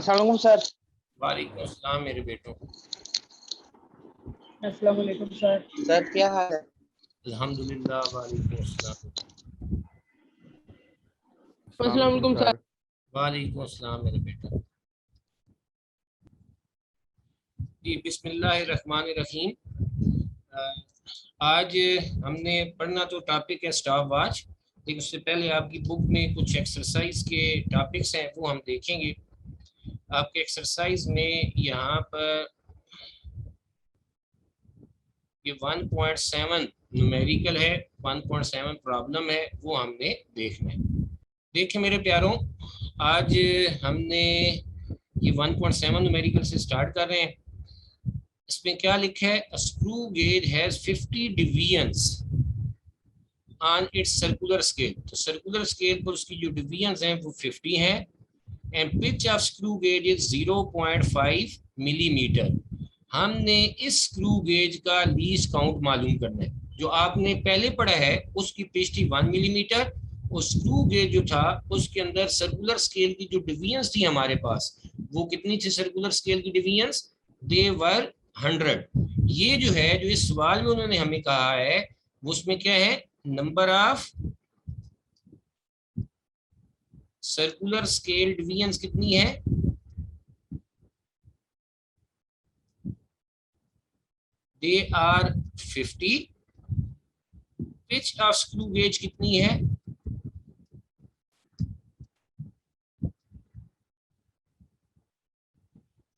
अस्सलाम वालेकुम सर। वालेकुम अस्सलाम मेरे बेटों। अस्सलाम वालेकुम सर। सर क्या हाल है? अल्हम्दुलिल्लाह। वालेकुम अस्सलाम। अस्सलाम वालेकुम सर। वालेकुम अस्सलाम मेरे बेटा। जी बिस्मिल्लाहिर्रहमानिर्रहीम। आज हमने पढ़ना तो टॉपिक है स्टॉप वॉच, लेकिन उससे पहले आपकी बुक में कुछ एक्सरसाइज के टॉपिक्स हैं वो हम देखेंगे। आपके एक्सरसाइज में यहाँ पर ये 1.7 न्यूमेरिकल है, 1.7 प्रॉब्लम है, वो हमने देखना है। देखिए मेरे प्यारों, आज हमने ये 1.7 न्यूमेरिकल से स्टार्ट कर रहे हैं। इसमें क्या लिखा है? A screw gauge has 50 deviations on its circular scale। तो सर्कुलर स्केल पर उसकी जो डिवीजन्स हैं वो 50 हैं। And pitch of screw gauge is 0.5 millimetre. हमने इस स्क्रू गेज का लीस्ट काउंट मालूम करना है। जो आपने पहले पढ़ा है उसकी पिच थी 1 मिलीमीटर, और स्क्रू गेज जो था उसके अंदर सर्कुलर स्केल की जो डिवीजन्स थी हमारे पास, वो कितनी थी? सर्कुलर स्केल की डिवीजन्स दे वर 100। ये जो है, जो इस सवाल में उन्होंने हमें कहा है, उसमें क्या है? Number of circular scale divisions कितनी है? They are 50। Pitch of screw gauge कितनी है?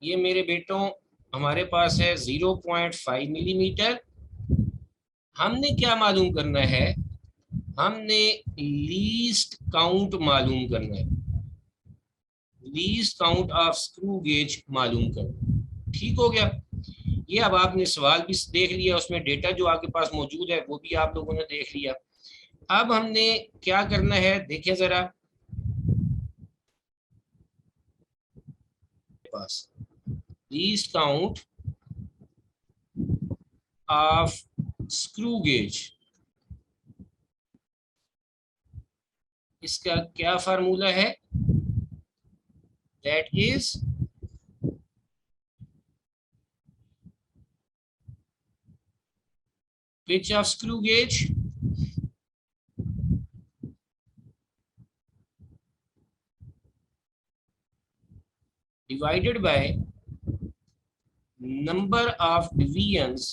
ये मेरे बेटों हमारे पास है 0.5 मिलीमीटर। हमने क्या मालूम करना है? हमने लीस्ट काउंट मालूम करना है। Least count of screw gauge मालूम करना। ठीक हो गया? ये अब आपने सवाल भी देख लिया, उसमें डेटा जो आपके पास मौजूद है वो भी आप लोगों ने देख लिया। अब हमने क्या करना है, देखें जरा। पास least count of screw gauge, इसका क्या फार्मूला है? That is pitch of screw gauge divided by number of divisions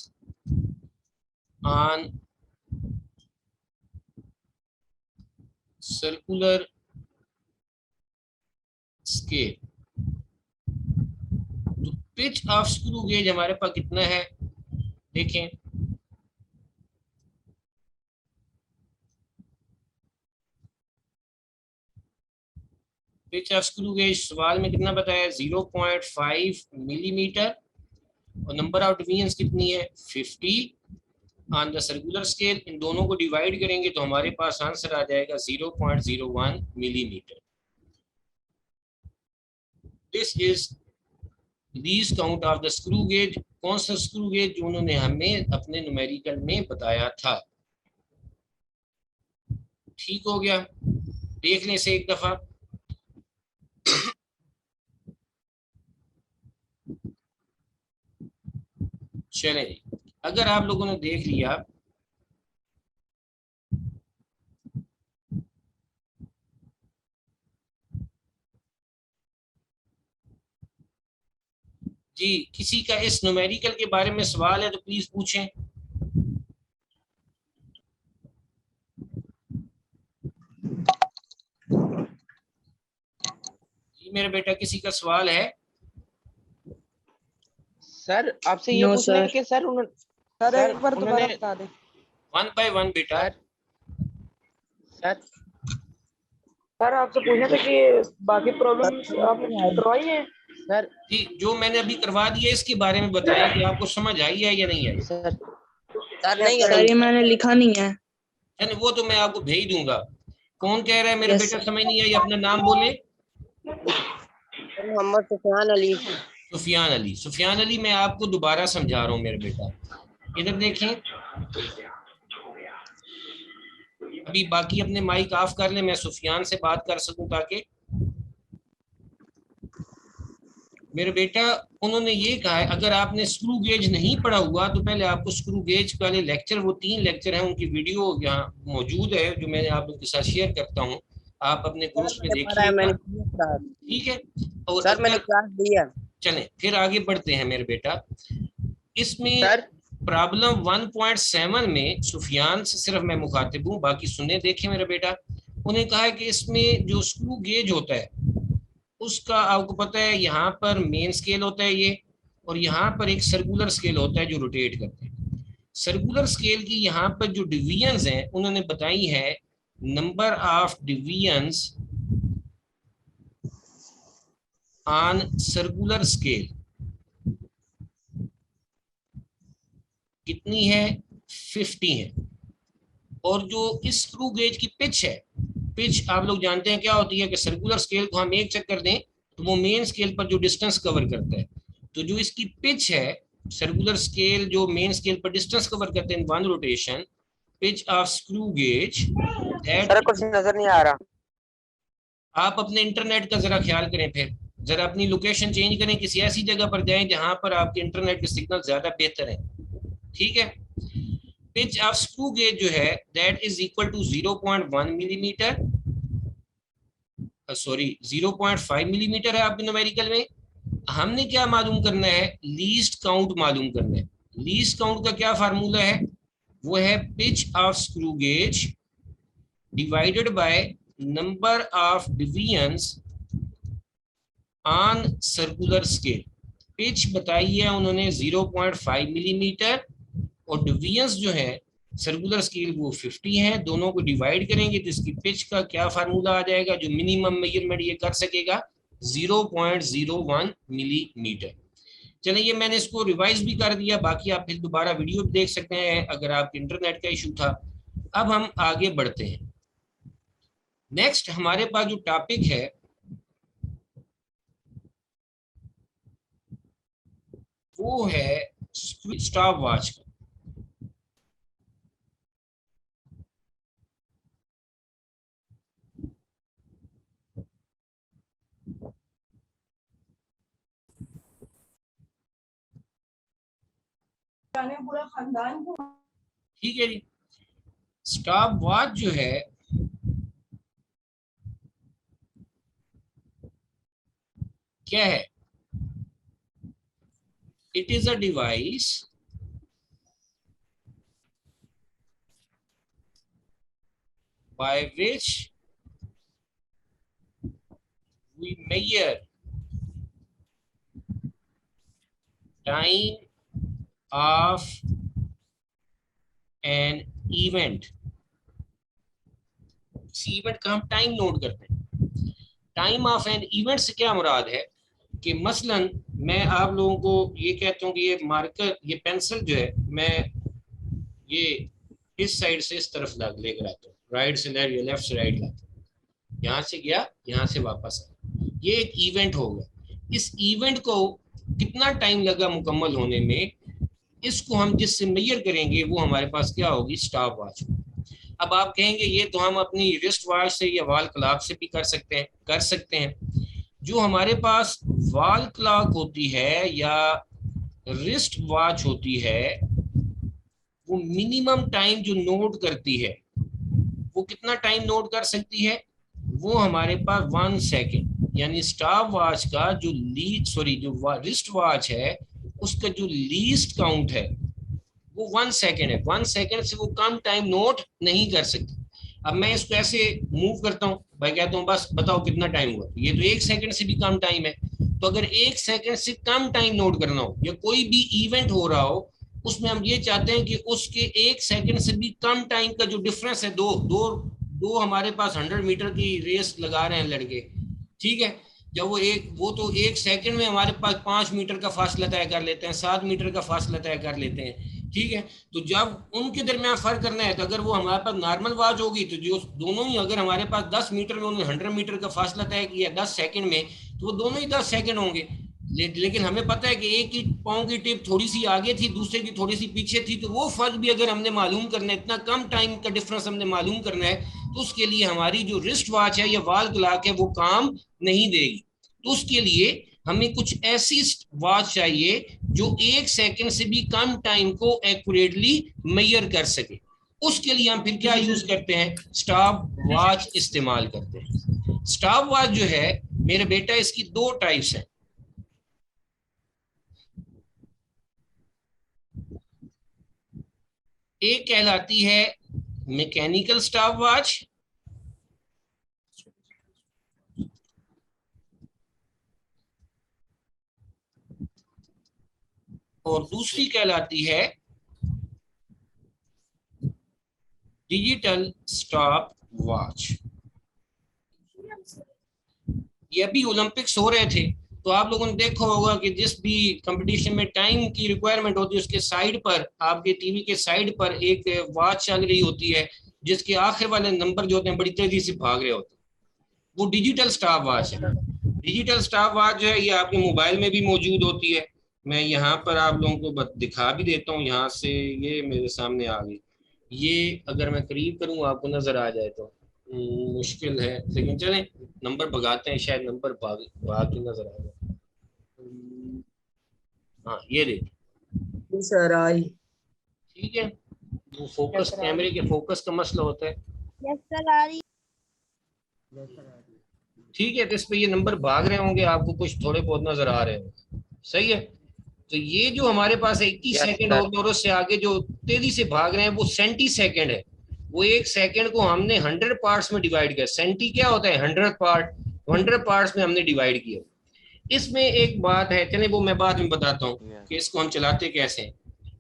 on circular scale। तो पिच ऑफ स्क्रू गेज हमारे पास कितना है? देखें, पिच ऑफ स्क्रू गेज सवाल में कितना बताया? 0.5 मिलीमीटर, और नंबर ऑफ डिवीजन्स कितनी है? 50 ऑन द सर्कुलर स्केल। इन दोनों को डिवाइड करेंगे तो हमारे पास आंसर आ जाएगा 0.01 millimetre. This is least count of the screw gauge. कौन सा स्क्रू गेज? जो उन्होंने हमें अपने न्यूमेरिकल में बताया था। ठीक हो गया? देख लें से एक दफा। चले जी, अगर आप लोगों ने देख लिया, जी किसी का इस न्यूमेरिकल के बारे में सवाल है तो प्लीज पूछें। जी मेरे बेटा, किसी का सवाल है? सर आपसे ये पूछना है कि सर उन्होंने एक बार दोबारा बता दे। 1 बाय 1 बेटा। सर आपसे पूछना था कि बाकी प्रॉब्लम्स आपने करवाई है? सर जी जो मैंने अभी करवा दिया इसके बारे में बताएं कि आपको समझ आई है या नहीं आई। सर नहीं सर ये मैंने लिखा नहीं है। यानी वो तो मैं आपको भेज दूंगा। कौन कह रहा है मेरा बेटा समझ नहीं आई? अपना नाम बोले। मोहम्मद सुफियान अली। सुफियान अली। सुफियान अली, मैं आपको दोबारा समझा रहा हूँ मेरे बेटा। इधर देखें, अभी बाकी अपने माइक ऑफ कर ले, मैं सुफियान से बात कर सकूं ताकि मेरे बेटा उन्होंने ये कहा है, अगर आपने स्क्रू गेज नहीं पढ़ा हुआ तो पहले आपको स्क्रू गेज वाले लेक्चर, वो 3 लेक्चर हैं, उनकी वीडियो यहाँ मौजूद है जो मैं आप लोगों के साथ शेयर करता हूँ, आप अपने सर कोर्स में मैंने पढ़ा है, देखिएगा। मैंने किया क्लास। ठीक है, और सर मैंने अगर क्लास दिया। चलें फिर आगे बढ़ते हैं मेरे बेटा। इसमें सर प्रॉब्लम 1.7 में सुफियान से सिर्फ मैं मुखातिब हूँ, बाकी सुने देखें मेरा बेटा। उन्हें कहा है कि इसमें जो स्क्रू गेज होता है उसका आपको पता है यहाँ पर मेन स्केल होता है ये, और यहाँ पर एक सर्कुलर स्केल होता है जो रोटेट करते हैं। सर्कुलर स्केल की यहाँ पर जो डिवीजन्स हैं उन्होंने बताई है, number of divisions on circular scale कितनी है, 50 है। और जो इस स्क्रू गेज की पिच है, पिच आप लोग जानते हैं क्या होती है कि सर्कुलर स्केल को हम एक चक्कर दें तो वो मेन स्केल पर जो डिस्टेंस कवर करता है, तो जो इसकी पिच है, सर्कुलर स्केल जो मेन स्केल पर डिस्टेंस कवर करते हैं one rotation, pitch of screw gauge sir that. कुछ नजर नहीं आ रहा। आप अपने इंटरनेट का जरा ख्याल करें, फिर जरा अपनी लोकेशन चेंज करें, किसी ऐसी जगह पर जाएं जहां पर आपके इंटरनेट के सिग्नल ज्यादा बेहतर है। ठीक है, पिच ऑफ स्क्रू गेज जो है that is equal to 0.1 millimetre, sorry 0.5 millimetre है आपके न्यूमेरिकल में। हमने क्या मालूम करना है, लीस्ट काउंट मालूम करना है। लीस्ट काउंट का क्या फार्मूला है, वो है pitch of screw gauge divided by number of divisions on circular scale. Pitch बताई है उन्होंने 0.5 मिलीमीटर, और डिवीजन्स जो है सर्कुलर स्केल वो 50 है। दोनों को डिवाइड करेंगे तो इसकी पिच का क्या फार्मूला आ जाएगा, जो मिनिमम मेजरमेंट ये कर सकेगा, 0.01 मिलीमीटर। चलिए ये मैंने इसको रिवाइज भी कर दिया, बाकी आप फिर दोबारा वीडियो भी देख सकते हैं अगर आपके इंटरनेट का इशू था। अब हम आगे बढ़ते हैं। नेक्स्ट हमारे पास जो टॉपिक है वो है स्टॉप वॉच का। पूरा खानदान को। ठीक है जी, स्टॉप वॉच जो है क्या है, it is a device by which we measure time of an event। किसी इवेंट का हम टाइम नोट करते हैं। टाइम ऑफ एन इवेंट से क्या मुराद है कि मसलन मैं आप लोगों को ये कहता हूँ कि ये मार्कर, ये पेंसिल जो है, मैं ये इस साइड से इस तरफ लेकर आता हूँ, राइट से लेफ्ट या लेफ्ट से राइट लाता हूँ, यहाँ से गया यहाँ से वापस आया, ये एक इवेंट होगा। इस इवेंट को कितना टाइम लगा मुकम्मल होने में, इसको हम जिससे मेजर करेंगे वो हमारे पास क्या होगी, स्टॉप वॉच। अब आप कहेंगे ये तो हम अपनी रिस्ट वॉच से या वॉल क्लॉक से भी कर सकते हैं। जो हमारे पास वॉल क्लॉक होती है या रिस्ट वॉच होती है, वो मिनिमम टाइम जो नोट करती है, वो कितना टाइम नोट कर सकती है, वो हमारे पास 1 सेकेंड। यानी स्टॉप वॉच का जो जो रिस्ट वॉच है उसका जो लीस्ट काउंट है वो 1 सेकेंड है। 1 सेकेंड से वो कम टाइम नोट नहीं कर सकती। अब मैं इसको ऐसे मूव करता हूँ, भाई कहता हूँ बस बताओ कितना टाइम हुआ, ये तो 1 सेकेंड से भी कम टाइम है। तो अगर 1 सेकेंड से कम टाइम नोट करना हो या कोई भी इवेंट हो रहा हो, उसमें हम ये चाहते हैं कि उसके 1 सेकेंड से भी कम टाइम का जो डिफरेंस है, दो हमारे पास 100 मीटर की रेस लगा रहे हैं लड़के, ठीक है, जब वो तो 1 सेकंड में हमारे पास 5 मीटर का फासला तय कर लेते हैं, 7 मीटर का फासला तय कर लेते हैं। ठीक है, तो जब उनके दरमियान फर्क करना है तो अगर वो हमारे पास नॉर्मल वॉच होगी तो जो दोनों ही, अगर हमारे पास 10 मीटर में उन्होंने 100 मीटर का फासला तय किया 10 सेकंड में, तो वो दोनों ही 10 सेकंड होंगे। लेकिन हमें पता है कि एक की पाँव की टिप थोड़ी सी आगे थी, दूसरे की थोड़ी सी पीछे थी, तो वो फर्क भी अगर हमने मालूम करना है, इतना कम टाइम का डिफरेंस हमने मालूम करना है, तो उसके लिए हमारी जो रिस्ट वॉच है या वॉल क्लॉक है वो काम नहीं देगी। तो उसके लिए हमें कुछ ऐसी वॉच चाहिए जो 1 सेकंड से भी कम टाइम को एक्यूरेटली मेजर कर सके। उसके लिए हम फिर क्या यूज करते हैं, स्टॉप वॉच इस्तेमाल करते हैं। स्टॉप वॉच जो है मेरे बेटा, इसकी 2 टाइप्स हैं। एक कहलाती है मैकेनिकल स्टॉप वॉच, और दूसरी कहलाती है डिजिटल स्टॉप वॉच। ये अभी ओलंपिक्स हो रहे थे तो आप लोगों ने देखा होगा कि जिस भी कंपटीशन में टाइम की रिक्वायरमेंट होती है उसके साइड पर, आपके टीवी के साइड पर एक वॉच चल रही होती है जिसके आखिर वाले नंबर जो होते हैं बड़ी तेजी से भाग रहे होते हैं, वो डिजिटल स्टॉप वॉच है। डिजिटल स्टॉप वॉच जो है ये आपके मोबाइल में भी मौजूद होती है। मैं यहाँ पर आप लोगों को दिखा भी देता हूँ, यहाँ से ये मेरे सामने आ गई। ये अगर मैं करीब करूँ आपको नजर आ जाए तो मुश्किल है, लेकिन चलें नंबर भगाते हैं, शायद नंबर भाग भाग के नजर आ जाए। हाँ ये देखिए सर आई। ठीक है, वो फोकस, कैमरे के फोकस का मसला होता है। ठीक है, तो इस पे ये नंबर भाग रहे होंगे, आपको कुछ थोड़े बहुत नजर आ रहे होंगे, सही है। तो ये जो हमारे पास 21 Yes, सेकंड sir. हो गए और उससे आगे जो तेजी से भाग रहे हैं वो सेंटी सेकंड है। वो 1 सेकंड को हमने 100 पार्ट्स में डिवाइड किया। सेंटी क्या होता है, 100 पार्ट, 100 पार्ट्स में हमने डिवाइड किया। इसमें एक बात है, चले वो मैं बाद में बताता हूँ कि इसको हम चलाते कैसे हैं।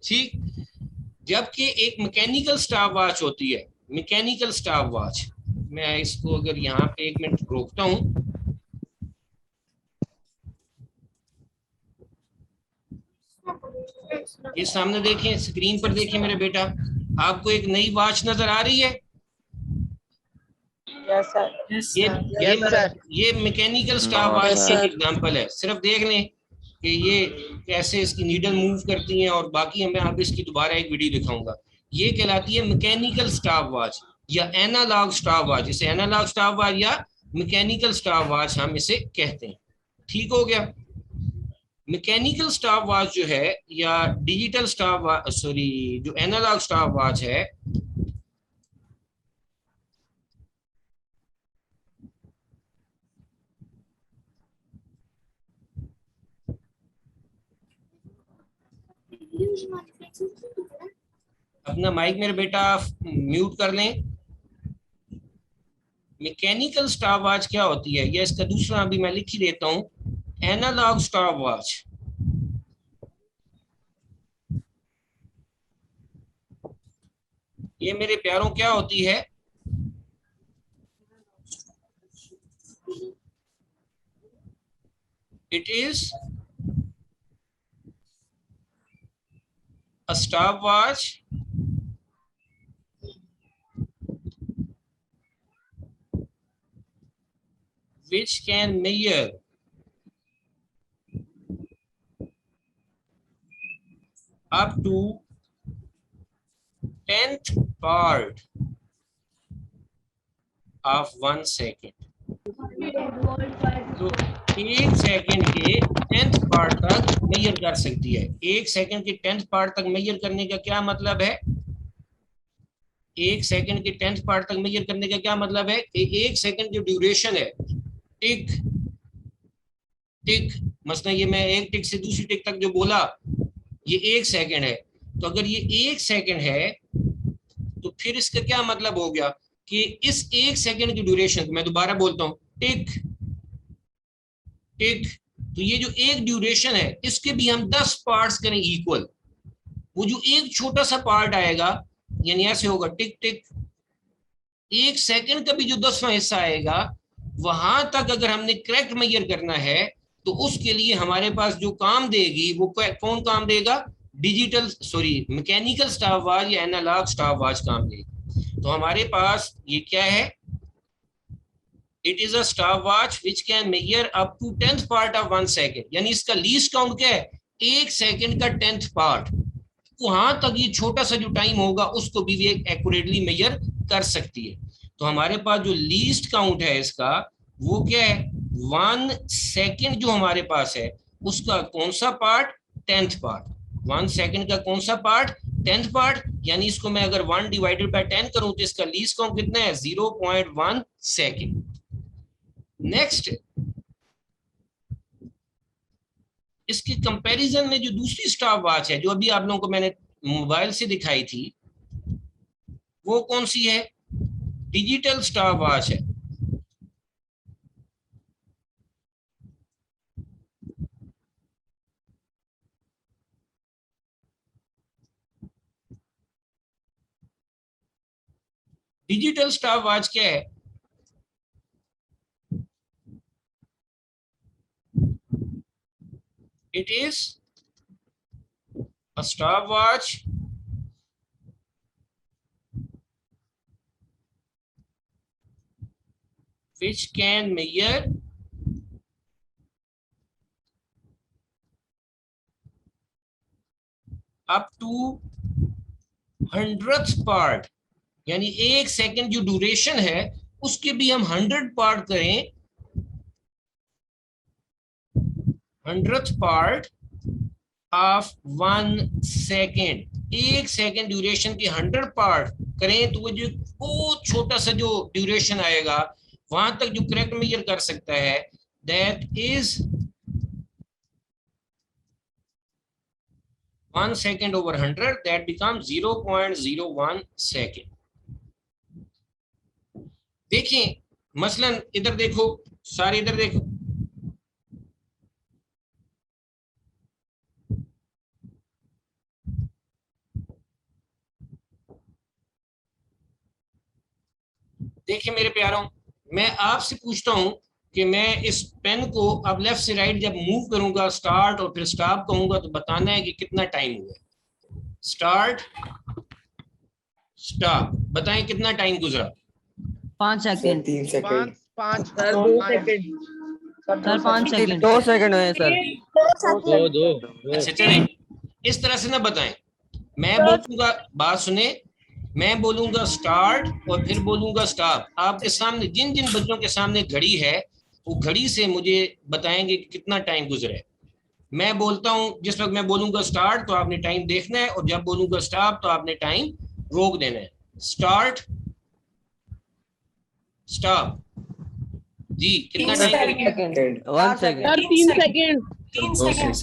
ठीक, जबकि एक मैकेनिकल स्टॉप वॉच होती है, मैकेनिकल स्टॉप वॉच, मैं इसको अगर यहाँ पे 1 मिनट रोकता हूँ। ये सामने देखें, स्क्रीन पर देखें मेरे बेटा, आपको एक नई वॉच नजर आ रही है। Yes sir. ये मैकेनिकल स्टॉप वॉच की एग्जांपल है। सिर्फ देख लें कि ये कैसे इसकी नीडल मूव करती हैं, और बाकी मैं आप इसकी दोबारा एक वीडियो दिखाऊंगा। ये कहलाती है मैकेनिकल स्टॉप वॉच या एनालॉग स्टॉप वॉच। इसे एनालॉग स्टॉप वॉच या मैकेनिकल स्टॉप वॉच हम इसे कहते हैं। ठीक हो गया। मैकेनिकल स्टॉप वॉच जो है या डिजिटल स्टॉप वॉच, सॉरी जो एनालॉग स्टॉप वॉच है, अपना माइक मेरे बेटा म्यूट कर लें। मैकेनिकल स्टॉप वॉच क्या होती है, या इसका दूसरा अभी मैं लिख ही देता हूं, एनालॉग स्टॉप वॉच। ये मेरे प्यारों क्या होती है, it is a stopwatch which can measure up to 10th part of 1 second। तो 1 सेकंड के 10th पार्ट तक मेजर कर सकती है। 1 सेकंड के 10th पार्ट तक मेजर करने का क्या मतलब है, 1 सेकंड के 10th पार्ट तक मेजर करने का क्या मतलब है कि 1 सेकंड जो ड्यूरेशन है, टिक टिक, मसलन ये मैं एक टिक से दूसरी टिक तक जो बोला ये 1 सेकंड है। तो अगर ये 1 सेकंड है तो फिर इसका क्या मतलब हो गया कि इस 1 सेकंड की ड्यूरेशन, मैं दोबारा बोलता हूं, टिक टिक, तो ये जो एक ड्यूरेशन है इसके भी हम 10 पार्ट्स करें इक्वल। वो जो एक छोटा सा पार्ट आएगा, यानी ऐसे होगा टिक टिक, 1 सेकंड का भी जो 10वां हिस्सा आएगा, वहां तक अगर हमने करेक्ट मेजर करना है तो उसके लिए हमारे पास जो काम देगी वो कौन काम देगा, digital sorry mechanical stop watch या एनालॉग स्टॉप वॉच काम देगी। तो हमारे पास ये क्या है, it is a stopwatch which can measure up to 10th part of 1 second, यानी इसका लीस्ट काउंट क्या है, 1 सेकंड का 10th पार्ट। वहां तक ये छोटा सा जो टाइम होगा उसको भी ये एक्यूरेटली मेजर कर सकती है। तो हमारे पास जो लीस्ट काउंट है इसका वो क्या है, 1 सेकंड जो हमारे पास है उसका कौन सा पार्ट, 10th पार्ट। 1 सेकंड का कौन सा पार्ट, 10th पार्ट, यानी इसको मैं अगर 1 डिवाइडेड बाय 10 करूं तो इसका लीस्ट काउंट कितना है, 0.1 सेकंड। नेक्स्ट, इसके कंपैरिजन में जो दूसरी स्टॉप वॉच है जो अभी आप लोगों को मैंने मोबाइल से दिखाई थी, वो कौन सी है, डिजिटल स्टॉप वॉच है। डिजिटल स्टॉप वॉच क्या है, it is a stopwatch which can measure up to 100th part, यानी 1 सेकंड जो ड्यूरेशन है उसके भी हम 100 पार्ट करें, 100th part of 1 second, 1 second duration के 100 पार्ट करें तो वो जो बहुत छोटा सा जो ड्यूरेशन आएगा वहां तक जो करेक्ट मेजर कर सकता है, that is 1 second over 100, that become 0.01 second. देखें मसलन इधर देखो, सारे इधर देखो, देखिए मेरे प्यारों, मैं आपसे पूछता हूं कि मैं इस पेन को अब लेफ्ट से राइट जब मूव करूंगा, स्टार्ट और फिर स्टॉप कहूंगा, तो बताना है कि कितना टाइम हुआ। स्टार्ट, स्टॉप, बताएं कितना टाइम गुजरा। 5 second. 3 second. 5 sir 2 second. Sir 5 second. 2 second हुए सर। दो अच्छा चलें, इस तरह से ना बताएं, मैं बोलूंगा, बात सुने, मैं बोलूंगा स्टार्ट और फिर बोलूंगा स्टॉप। आपके सामने जिन जिन बच्चों के सामने घड़ी है वो घड़ी से मुझे बताएंगे कि कितना टाइम गुजरा है। मैं बोलता हूं, जिस वक्त मैं बोलूंगा स्टार्ट तो आपने टाइम देखना है, और जब बोलूंगा स्टॉप तो आपने टाइम रोक देना है। स्टार्ट, स्टॉप, जी कितना टाइम लगेगा? 1 सेकंड। Sir 3 second. 3 सेकंड।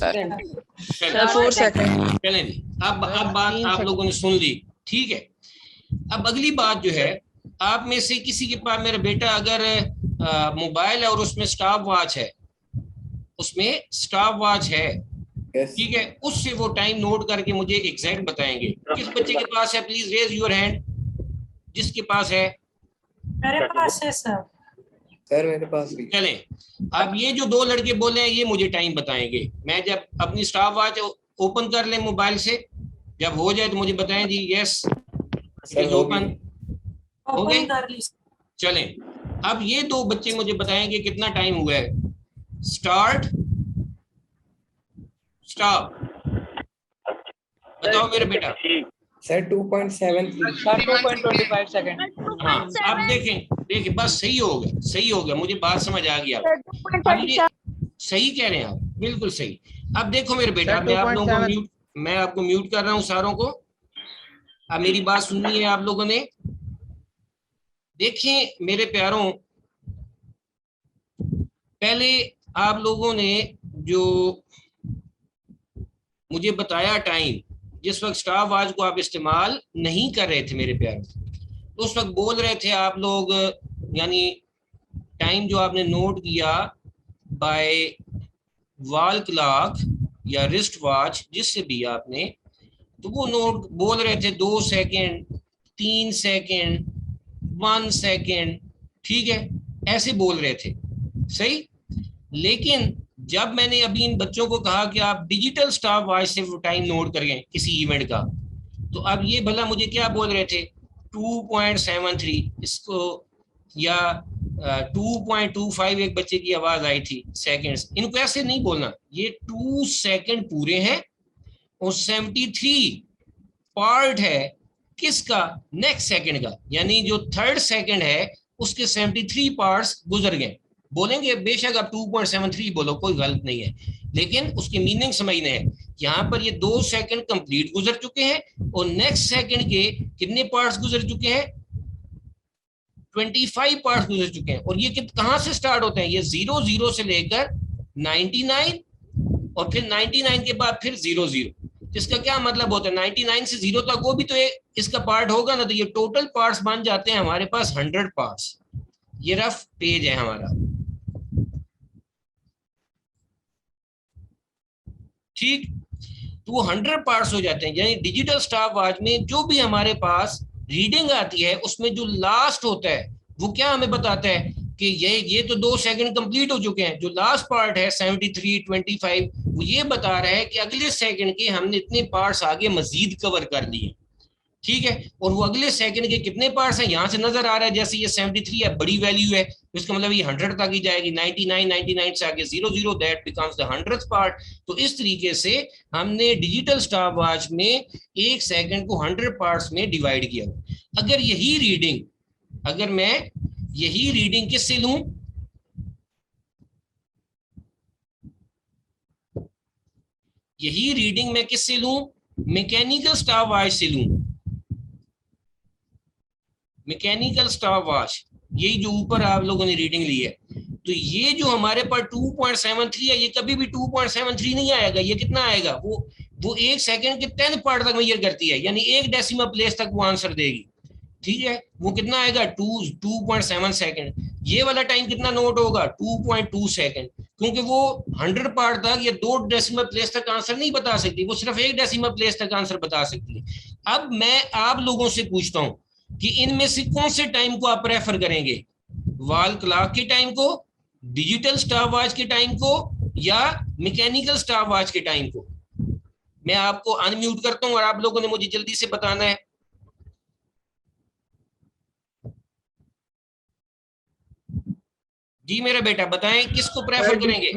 चलें, 4 सेकंड। चलें जी, अब बात आप लोगों ने सुन ली, ठीक है। अब अगली बात जो है, आप में से किसी के पास, मेरा बेटा अगर मोबाइल है और उसमें स्टॉप वॉच है, उसमें स्टॉप वॉच है, ठीक है, उससे वो टाइम नोट करके मुझे एग्जैक्ट बताएंगे। किस बच्चे के पास है, प्लीज रेज योर हैंड, जिसके पास है। मेरे पास है सर। सर मेरे पास भी। चलें, अब ये जो 2 लड़के बोले हैं ये मुझे टाइम बताएंगे। मैं जब अपनी स्टॉप वॉच ओपन कर ले मोबाइल से, जब हो जाए तो मुझे बताएं जी। यस, ओपन हो गई। चलें, अब ये 2 बच्चे मुझे बताएंगे कितना टाइम हुआ है। स्टार्ट, स्टॉप, बताओ मेरे बेटा। सर 2.73। Sir 2.25 second. हाँ, अब देखें बस सही हो गया, सही हो गया, मुझे बात समझ आ गई। अब ये सही कह रहे हैं आप, बिल्कुल सही। अब देखो मेरे बेटा, मैं आप लोगों को मैं आपको म्यूट कर रहा हूँ सारों को। अब मेरी बात सुननी है आप लोगों ने। देखें मेरे प्यारों, पहले आप लोगों ने जो मुझे बताया टाइम, जिस वक्त स्टॉप वॉच को आप इस्तेमाल नहीं कर रहे थे मेरे प्यारों, तो उस वक्त बोल रहे थे आप लोग, यानी टाइम जो आपने नोट किया बाय वॉल क्लॉक या रिस्ट वॉच, जिससे भी आपने, तो वो नोट बोल रहे थे 2 सेकंड, 3 सेकंड, 1 सेकंड, ठीक है, ऐसे बोल रहे थे, सही। लेकिन जब मैंने अभी इन बच्चों को कहा कि आप डिजिटल स्टॉप वॉच से वो टाइम नोट करें किसी इवेंट का, तो अब ये भला मुझे क्या बोल रहे थे, 2.73 इसको, या 2.25 एक बच्चे की आवाज आई थी सेकंड्स। इनको ऐसे नहीं बोलना, ये 2 सेकंड पूरे हैं और 73 पार्ट है किसका, नेक्स्ट सेकंड का, यानी जो 3rd सेकंड है उसके 73 पार्ट्स गुजर गए। बोलेंगे बेशक आप 2.73 बोलो, कोई गलत नहीं है, लेकिन उसकी मीनिंग समझने हैं। यहाँ पर ये 2 सेकंड कंप्लीट गुजर चुके हैं और नेक्स्ट सेकंड के कितने पार्ट्स गुजर चुके हैं, 25 पार्ट्स गुजर चुके हैं। और ये कहाँ से स्टार्ट होते हैं, ये 00 से लेकर 99 और फिर 99 के बाद फिर 00। इसका क्या मतलब होता है, 99 से 0 तक वो भी तो इसका पार्ट होगा ना, तो ये टोटल पार्ट्स बन जाते हैं हमारे पास 100 पार्ट्स। ये रफ पेज है हमारा, ठीक। तो वो 100 पार्ट्स हो जाते हैं, यानी डिजिटल स्टॉप वॉच में जो भी हमारे पास रीडिंग आती है उसमें जो लास्ट होता है वो क्या हमें बताता है कि ये तो 2 सेकंड कंप्लीट हो चुके हैं, जो लास्ट पार्ट है 73, 25 वो ये बता रहा है कि अगले सेकंड के हमने इतने पार्ट्स आगे मजीद कवर कर लिए, ठीक है। और वो अगले सेकंड के कितने पार्ट्स हैं यहाँ से नजर आ रहा है, जैसे ये 73 है, बड़ी वैल्यू है, इसका मतलब ये 100 तक ही जाएगी, 99 से आगे 00, that becomes the 100th part. तो इस तरीके से हमने डिजिटल स्टॉप वॉच में एक सेकंड को 100 पार्ट्स में डिवाइड किया। अगर मैं यही रीडिंग किससे लूं, यही रीडिंग मैं किससे लूं, मैकेनिकल स्टॉप वॉच से लूं। मैकेनिकल स्टॉप वॉच, यही जो ऊपर आप लोगों ने रीडिंग ली है, तो ये जो हमारे पास 2.73 है, ये कभी भी 2.73 नहीं आएगा। ये कितना आएगा, वो एक सेकंड के 10 पार्ट तक मेजर करती है, यानी 1 डेसिमल प्लेस तक वो आंसर देगी, ठीक है। वो कितना आएगा, 2.7 सेकंड। ये वाला टाइम कितना नोट होगा, 2.2 सेकंड, क्योंकि वो 100 पार्ट तक या 2 डेसिमल प्लेस तक आंसर नहीं बता सकती, वो सिर्फ 1 डेसिमल प्लेस तक आंसर बता सकती है। अब मैं आप लोगों से पूछता हूं कि इनमें से कौन से टाइम को आप प्रेफर करेंगे, वॉल क्लॉक के टाइम को, डिजिटल स्टॉप वॉच के टाइम को, या मैकेनिकल स्टॉप वॉच के टाइम को। मैं आपको अनम्यूट करता हूं और आप लोगों ने मुझे जल्दी से बताना है। जी मेरा बेटा बताएं, किसको प्रेफर करेंगे।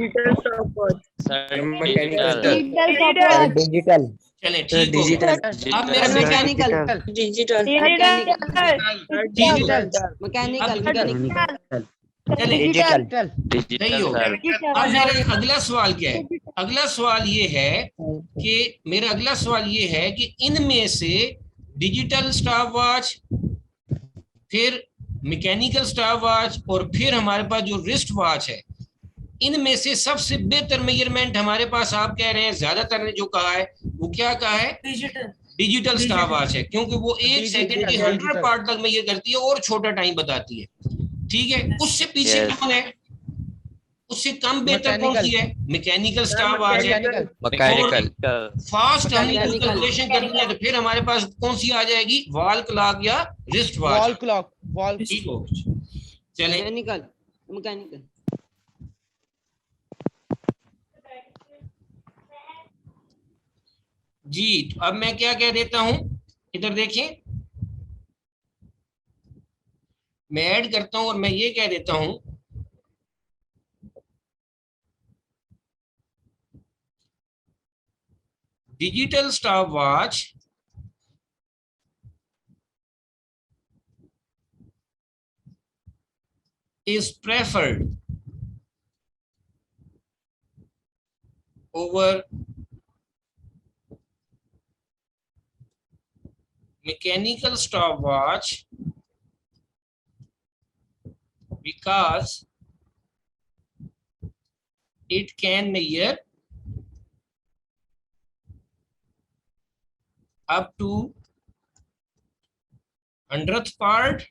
डिजिटल। चलें ठीक हो गया। अब मेरा मैकेनिकल डिजिटल चलें डिजिटल। सही हो गया। अब मेरा अगला सवाल क्या है, अगला सवाल ये है कि इनमें से डिजिटल स्टॉप वॉच, फिर मैकेनिकल स्टॉप वॉच और फिर हमारे पास जो रिस्ट वॉच है, इनमें से सबसे बेहतर मेजरमेंट हमारे पास आप कह रहे हैं, ज्यादातर ने जो कहा है वो क्या कहा है, डिजिटल स्टॉप वॉच है, क्योंकि वो 1 सेकंड के 100 पार्ट तक मेजर करती है और छोटा टाइम बताती है, ठीक है। उससे पीछे कौन है, उससे कम बेहतर कौन सी है, मैकेनिकल स्टॉप वॉच है। मैकेनिकल फास्ट हमने कैलकुलेशन करनी है तो फिर हमारे पास कौन सी आ जाएगी, वॉल क्लॉक या रिस्ट वॉच। वॉल क्लॉक, ठीक हो, चलें मैकेनिकल जी। तो अब मैं क्या कह देता हूं, इधर देखें, मैं ऐड करता हूं और मैं ये कह देता हूं digital stop watch is preferred over mechanical stopwatch because it can measure up to 100th part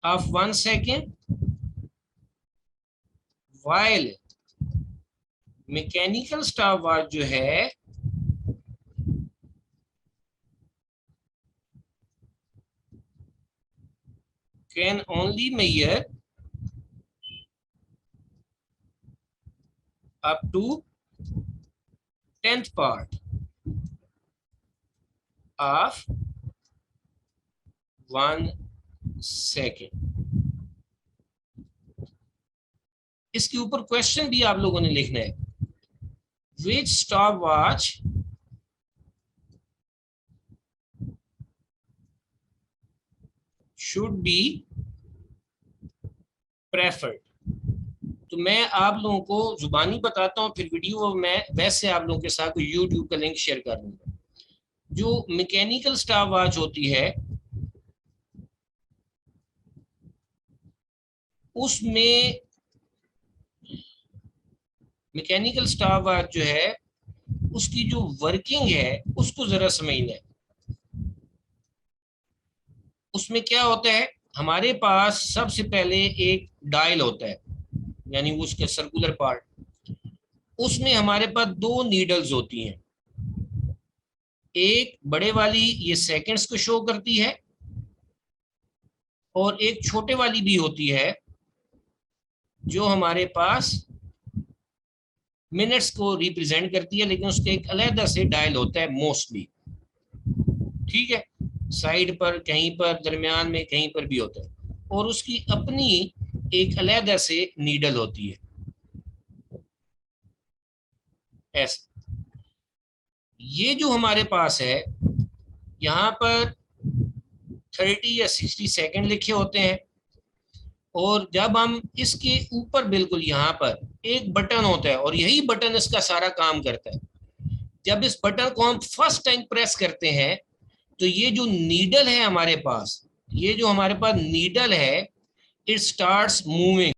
of 1 second, while mechanical stopwatch जो है can only measure up to 10th part of 1 second। इसके ऊपर क्वेश्चन भी आप लोगों ने लिखना है, which stopwatch should be preferred. तो मैं आप लोगों को जुबानी बताता हूँ, फिर वीडियो मैं वैसे आप लोगों के साथ यूट्यूब का लिंक शेयर कर दूंगा। जो मैकेनिकल स्टॉप वॉच होती है उसमें मैकेनिकल स्टॉप वॉच जो है उसकी जो वर्किंग है उसको जरा समझना है। उसमें क्या होता है, हमारे पास सबसे पहले एक डायल होता है, यानी उसके सर्कुलर पार्ट, उसमें हमारे पास दो नीडल्स होती हैं। एक बड़े वाली ये सेकंड्स को शो करती है और एक छोटे वाली भी होती है जो हमारे पास मिनट्स को रिप्रेजेंट करती है, लेकिन उसके एक अलग से डायल होता है मोस्टली, ठीक है, साइड पर कहीं पर, दरमियान में कहीं पर भी होता है, और उसकी अपनी एक अलग से नीडल होती है ऐसे। ये जो हमारे पास है यहाँ पर 30 या 60 सेकंड लिखे होते हैं, और जब हम इसके ऊपर बिल्कुल यहाँ पर एक बटन होता है और यही बटन इसका सारा काम करता है। जब इस बटन को हम फर्स्ट टाइम प्रेस करते हैं तो ये जो नीडल है हमारे पास, ये जो हमारे पास नीडल है, इट स्टार्ट्स मूविंग।